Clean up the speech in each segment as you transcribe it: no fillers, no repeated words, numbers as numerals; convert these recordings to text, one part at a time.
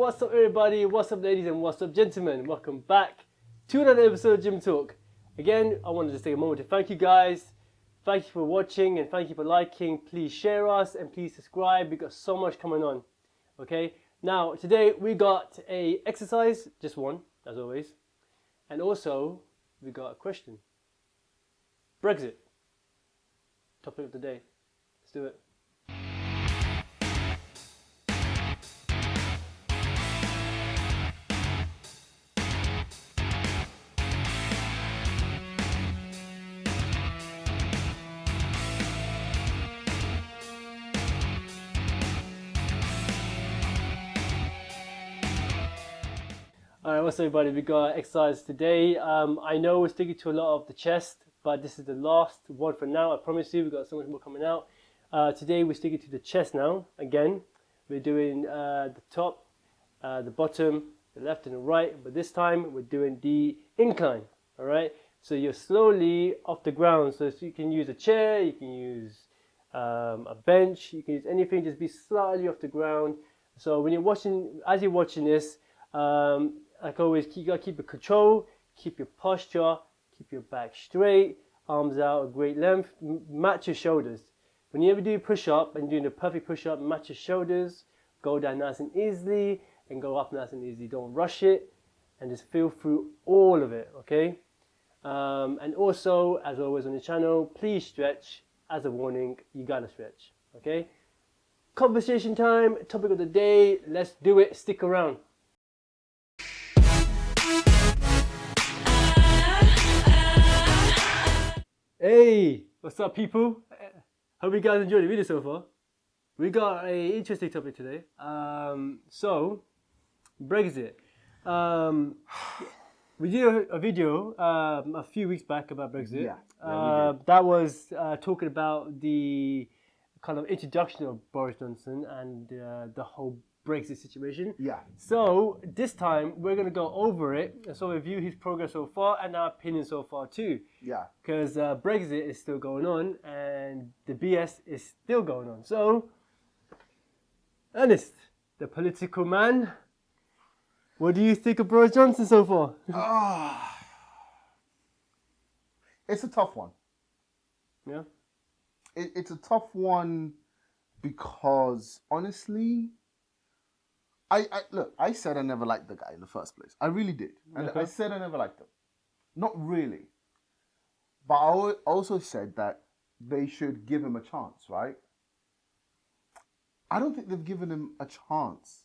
what's up everybody, what's up ladies and what's up gentlemen, welcome back to another episode of Gym Talk. Again, I wanted to take a moment to thank you guys, thank you for watching and thank you for liking. Please share us and please subscribe, we got so much coming on. Okay, now today we got a exercise, just one as always, and also we got a question. Brexit, topic of the day, let's do it. Alright, what's up everybody, we got exercise today. I know we're sticking to a lot of the chest, but this is the last one for now. I promise you, we've got so much more coming out. Today we're sticking to the chest now. Again, we're doing the top, the bottom, the left and the right, but this time we're doing the incline. Alright, so you're slowly off the ground, so you can use a chair, you can use a bench, you can use anything, just be slightly off the ground. So when you're watching, as you're watching this, like always, you gotta keep your control, keep your posture, keep your back straight, arms out at great length, match your shoulders. When you ever do a push-up and doing the perfect push-up, match your shoulders, go down nice and easily, and go up nice and easy. Don't rush it, and just feel through all of it, okay? And also, as always on the channel, please stretch. As a warning, you gotta stretch, okay? Conversation time, topic of the day, let's do it, stick around. Hey, what's up people? Hope you guys enjoyed the video so far. We got an interesting topic today. So, Brexit. We did a video a few weeks back about Brexit. Yeah, we did. That was talking about the kind of introduction of Boris Johnson and the whole Brexit situation. Yeah. So this time we're going to go over it and so review his progress so far and our opinion so far too. Yeah. Because Brexit is still going on and the BS is still going on. So, Ernest, the political man, what do you think of Boris Johnson so far? It's a tough one. Yeah. It's a tough one because honestly, I said I never liked the guy in the first place. I really did. And Okay. I said I never liked him. Not really. But I also said that they should give him a chance, right? I don't think they've given him a chance.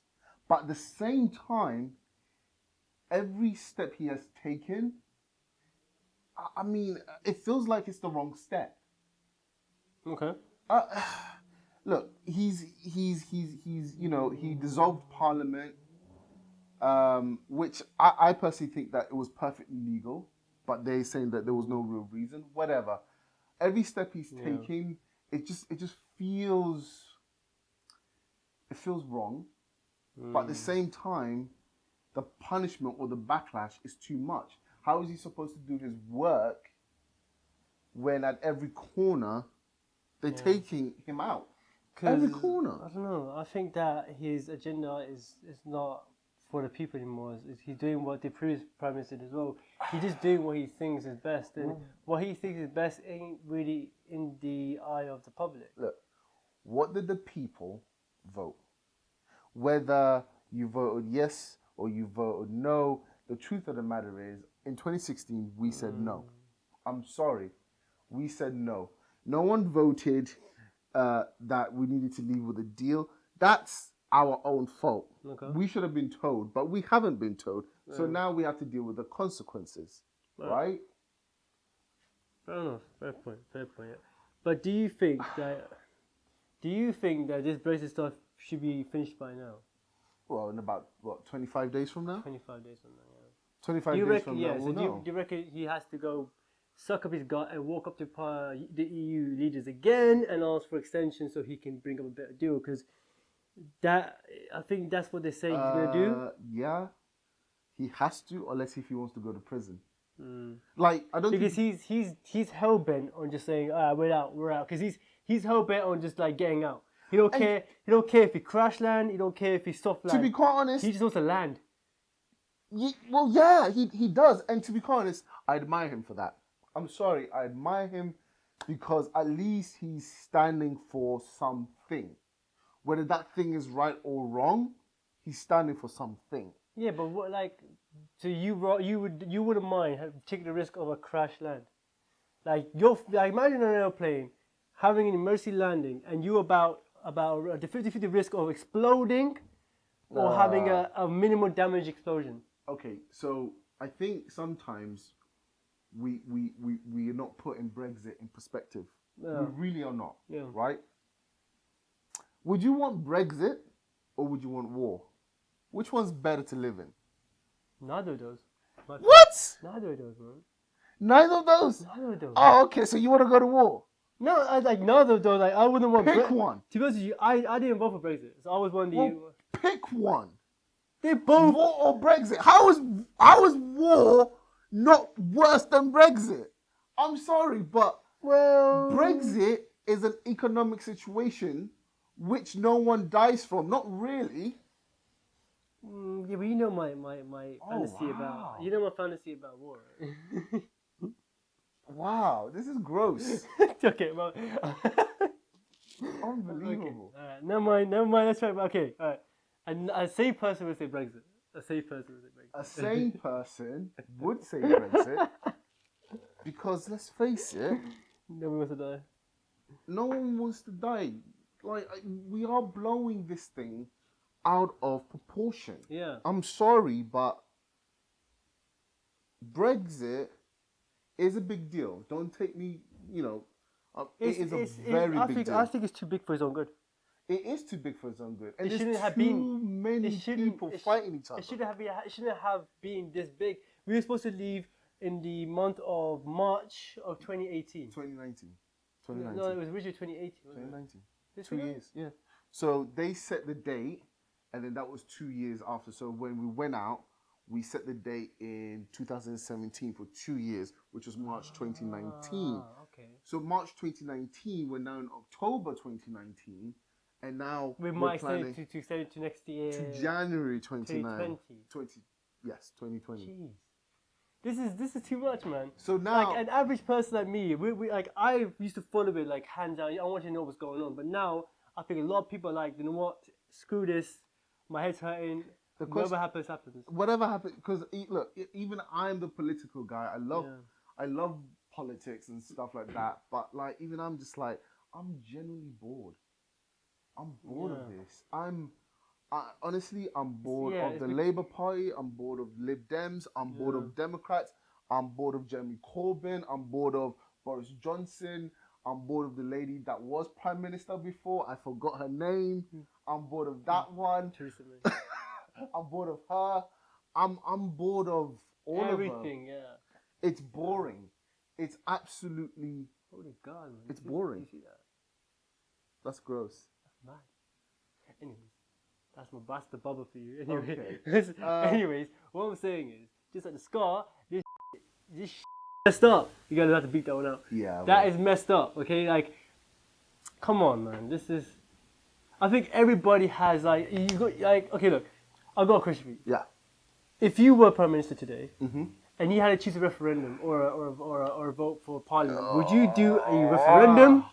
But at the same time, every step he has taken, I mean, it feels like it's the wrong step. Okay. Look, he's you know, he dissolved Parliament, which I personally think that it was perfectly legal, but they're saying that there was no real reason. Whatever. Every step he's taking, it just feels wrong. But at the same time, the punishment or the backlash is too much. How is he supposed to do his work when at every corner they're taking him out? Every corner. I don't know. I think that his agenda is not for the people anymore. He's doing what the previous prime minister did as well. He's just doing what he thinks is best, and what he thinks is best ain't really in the eye of the public. Look, what did the people vote? Whether you voted yes or you voted no, the truth of the matter is, in 2016 we said no. I'm sorry, we said no. No one voted that we needed to leave with a deal. That's our own fault. Okay. We should have been told, but we haven't been told. So now we have to deal with the consequences, right? Fair enough. Fair point. Fair point. Yeah. But do you think that this Brexit stuff should be finished by now? Well, in about 25 days from now? 25 days from now. Yeah. 25 Do you days reckon? from Yeah. now, So we'll do know. you reckon he has to go suck up his gut and walk up to the EU leaders again and ask for extension so he can bring up a better deal? Because I think that's what they say he's gonna do. Yeah, he has to, unless if he wants to go to prison. Like, I don't Because think... he's hell bent on just saying we're out, because he's hell bent on just like getting out. He don't And care. He don't care if he crash land. He don't care if he soft land. to be quite honest, He just wants to land. well, yeah, he does. And to be quite honest, I admire him for that. I'm sorry, I admire him because at least he's standing for something. Whether that thing is right or wrong, he's standing for something. Yeah, but what like, so you wouldn't mind taking the risk of a crash land, like imagine an airplane having an emergency landing and you about the 50-50 risk of exploding or having a minimal damage explosion. Okay, so I think sometimes we are not putting Brexit in perspective. Yeah. We really are not. Yeah. Right? Would you want Brexit or would you want war? Which one's better to live in? Neither of those. What? Neither of those, bro. Neither of those? Neither of those. Oh, okay, so you want to go to war? No, I like neither of those. Like I wouldn't want. Pick one. To be honest with you, I didn't vote for Brexit, so I was one of the. Well, pick one. They both. War or Brexit? How is war not worse than Brexit? I'm sorry, but Well, Brexit is an economic situation which no one dies from. Not really. Yeah, but you know my fantasy wow. about my fantasy about war. Right? Wow, this is gross. Okay, well. Unbelievable. Okay. All right, never mind. Let's try. Okay, all right. A sane person would say Brexit. A sane person would say Brexit. A sane person would say Brexit because let's face it, Nobody wants to die. no one wants to die. Like we are blowing this thing out of proportion. Yeah. I'm sorry, but Brexit is a big deal. Don't take me, it is a very big deal. I think it's too big for his own good. It is too big for its own good, and It there's shouldn't have too been. many people fighting each other. It shouldn't have been this big. We were supposed to leave in the month of March of 2018. 2019. No, it was originally 2018. Wasn't 2019. It? 2 years, yeah. So they set the date, and then that was 2 years after. So when we went out, we set the date in 2017 for 2 years, which was March 2019. Okay. So March 2019, we're now in October 2019, and now We we're might extend planning it to extend it to next year. to January 2020. 2020. Jeez. This is too much, man. So now, Like an average person like me, we like I used to follow it like hands down. I want to know what's going on, but now I think a lot of people are like, you know what? Screw this. My head's hurting. Whatever happens, happens. whatever happened, because look, even I'm the political guy. Yeah. I love politics and stuff like that. But like, even I'm just like, I'm genuinely bored. I'm bored of this. Honestly, I'm bored of the Labour Party. I'm bored of Lib Dems. I'm bored of Democrats. I'm bored of Jeremy Corbyn. I'm bored of Boris Johnson. I'm bored of the lady that was Prime Minister before. I forgot her name. I'm bored of that one. Theresa May. I'm bored of her. I'm bored of all Everything, of them. yeah. It's boring. It's absolutely. Holy God, man. It's boring. You see that? That's gross. That's mad. Anyways, that's the bubble for you. Anyway, Okay. anyways, what I'm saying is, just like the scar, this messed up. You gotta have to beat that one out. Yeah. That is messed up. Okay, like, come on, man. This is. I think everybody has like you got like okay. Look, I've got a question for you. Yeah. If you were Prime Minister today, Mm-hmm. and you had to choose a referendum or a vote for Parliament, would you do a referendum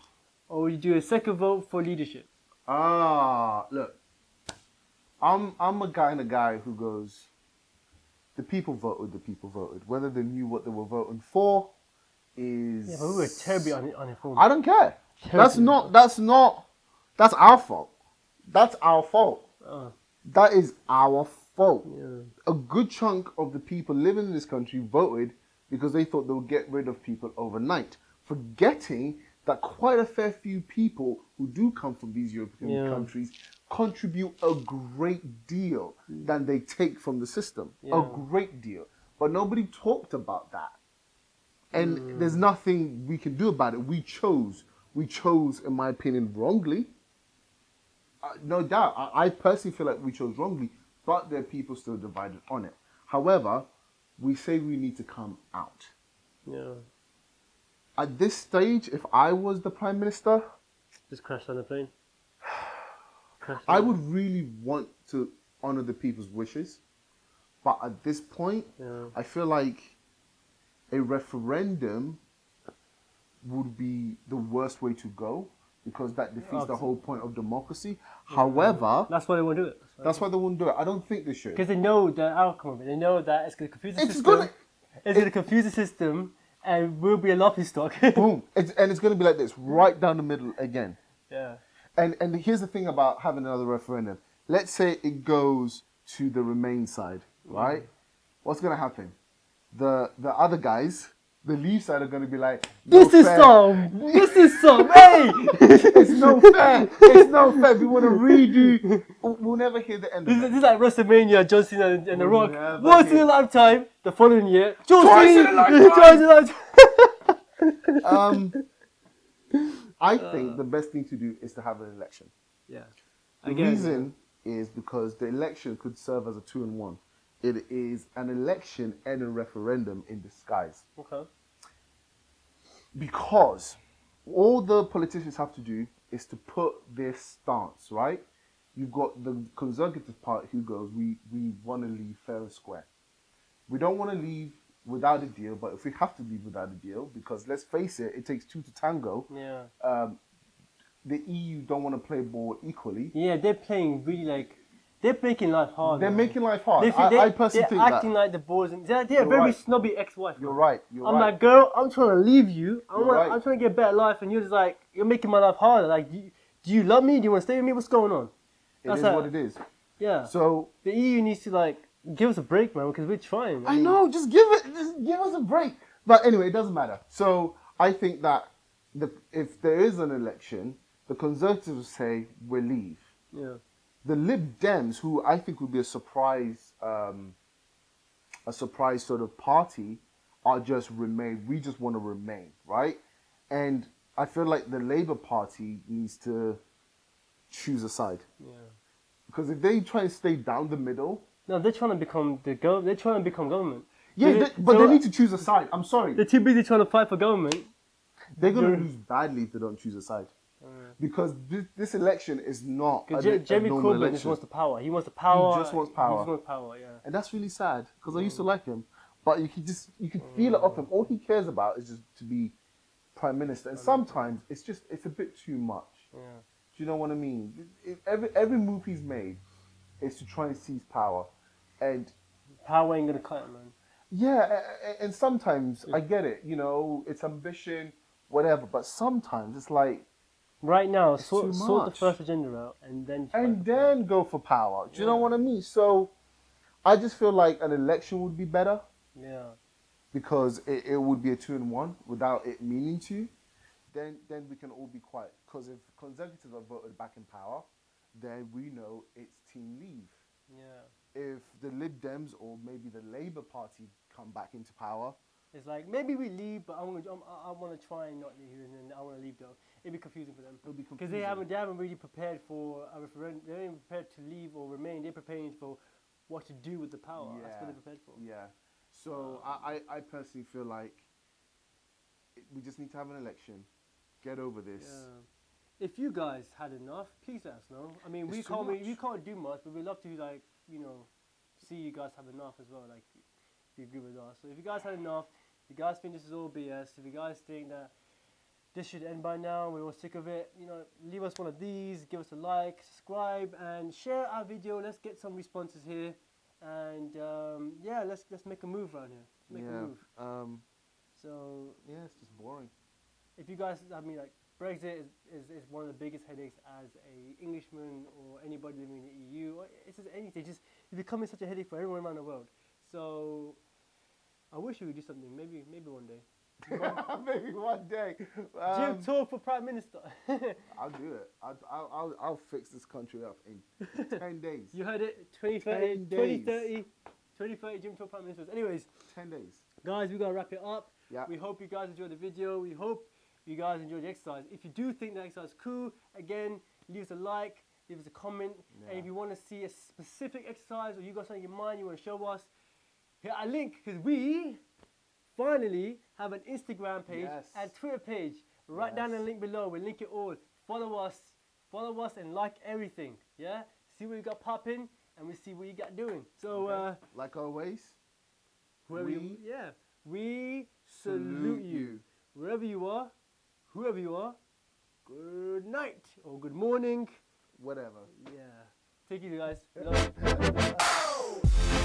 or would you do a second vote for leadership? Look. I'm a kind of guy who goes, the people voted, Whether they knew what they were voting for is... Yeah, but we were terribly uninformed. I don't care. That's our fault. That's our fault. That is our fault. Yeah. A good chunk of the people living in this country voted because they thought they would get rid of people overnight, forgetting that quite a fair few people who do come from these European countries contribute a great deal than they take from the system. A great deal. But nobody talked about that. And there's nothing we can do about it. We chose, in my opinion, wrongly. No doubt. I personally feel like we chose wrongly, but there are people still divided on it. However, we say we need to come out. Yeah. At this stage, if I was the Prime Minister... Just crashed on the plane. I would really want to honor the people's wishes, but at this point, Yeah. I feel like a referendum would be the worst way to go because that defeats the whole point of democracy. However, That's why they won't do it. that's why they won't do it. I don't think they should. Because they know the outcome of it. They know that it's going to confuse the It's system. gonna It's going to confuse the system, and we'll be a laughing stock. boom, and it's gonna be like this right down the middle again. Yeah. And here's the thing about having another referendum. Let's say it goes to the Remain side, right? What's gonna happen? The other guys, the Leave side, are gonna be like, no This is fair. some. This is some. Hey. It's no fair. It's no fair. We want to redo. We'll never hear the end of This it. is like WrestleMania, John Cena and The We'll Rock. never Once in hear- a lifetime. The following year, John Twice Cena. in a lifetime. Twice in a lifetime. I think the best thing to do is to have an election. Yeah. The reason is because the election could serve as a 2-in-1. It is an election and a referendum in disguise. Okay. Because all the politicians have to do is to put their stance, right? You've got the Conservative Party who goes, we want to leave fair and square. We don't want to leave without a deal, but if we have to leave without a deal, because let's face it, it takes two to tango. Yeah. The EU don't want to play ball equally. Yeah, they're playing really like they're making life hard. They're man. making life hard. They, I personally they're think acting that. like the boys. They're a You're very right. snobby ex-wife. You're man. right. You're I'm right. like, girl, I'm trying to leave you. You're right. I'm trying to get a better life, and you're just like, you're making my life harder. Like, do you love me? Do you want to stay with me? What's going on? It is what it is. Yeah. So The EU needs to like give us a break, man, because we're trying. I know, just give us a break. But anyway, it doesn't matter. So I think that if there is an election, the Conservatives say we leave. Yeah. The Lib Dems, who I think would be a surprise sort of party, are just remain. We just want to remain, right? And I feel like the Labour Party needs to choose a side. Yeah. Because if they try and stay down the middle, No, they're trying to become They're trying to become government. but they need to choose a side. I'm sorry. They're too busy trying to fight for government. They're going to lose badly if they don't choose a side. Because this election is not a Jeremy normal Corbyn just election. wants the power. He wants the power. He just wants power. He just wants power, yeah. And that's really sad because I used to like him. But you can feel it off him. All he cares about is just to be prime minister. And sometimes it's a bit too much. Yeah. Do you know what I mean? Every move he's made is to try and seize power. And Power ain't gonna cut it, man. yeah, and sometimes I get it. You know, it's ambition, whatever. But sometimes it's like, Right now, too sort the much. first agenda out, and then go for power. Do you know what I mean? So I just feel like an election would be better Yeah. because it would be a 2-in-1 without it meaning to. Then we can all be quiet. Because if Conservatives are voted back in power, then we know it's Team Leave. Yeah. If the Lib Dems or maybe the Labour Party come back into power, It's like maybe we leave, but I want to try and not leave, and then I want to leave though. It'd be confusing for them it'll be because confusing. they haven't really prepared for a referendum. They haven't prepared to leave or remain. They're preparing for what to do with the power. That's what they're prepared for. Yeah. So I personally feel like we just need to have an election, get over this. Yeah. If you guys had enough, please let us know. I mean, It's we too can't much. we can't do much, but we'd love to like see you guys have enough as well. Like, if you agree with us. So if you guys had enough, if you guys think this is all BS, if you guys think that this should end by now, we're all sick of it, leave us one of these, give us a like, subscribe, and share our video. Let's get some responses here, and yeah, let's make a move around here. Let's make a move. So Yeah, it's just boring. if you guys, I mean, like, Brexit is one of the biggest headaches as a Englishman or anybody living in the EU. Or it's just anything. It's becoming such a headache for everyone around the world. So I wish we could do something. Maybe one day. Maybe one day. Jim talk for Prime Minister. I'll do it. I'll fix this country up in 10 days. You heard it. 2030, 2030 Jim talk Prime Ministers. Anyways, 10 days. guys, we gotta wrap it up. Yeah. We hope you guys enjoyed the video. We hope you guys enjoyed the exercise. If you do think the exercise is cool, again, leave us a like, leave us a comment. And if you want to see a specific exercise or you got something in mind you want to show us, hit our link, because we finally have an Instagram page and Twitter page. Right down in the link below. We'll link it all. Follow us and like everything. Yeah, see what you got popping, and we see what you got doing. So, Like always, whoever we we salute you. Wherever you are, whoever you are, good night or good morning. whatever. Yeah. Take it easy, guys. Love you.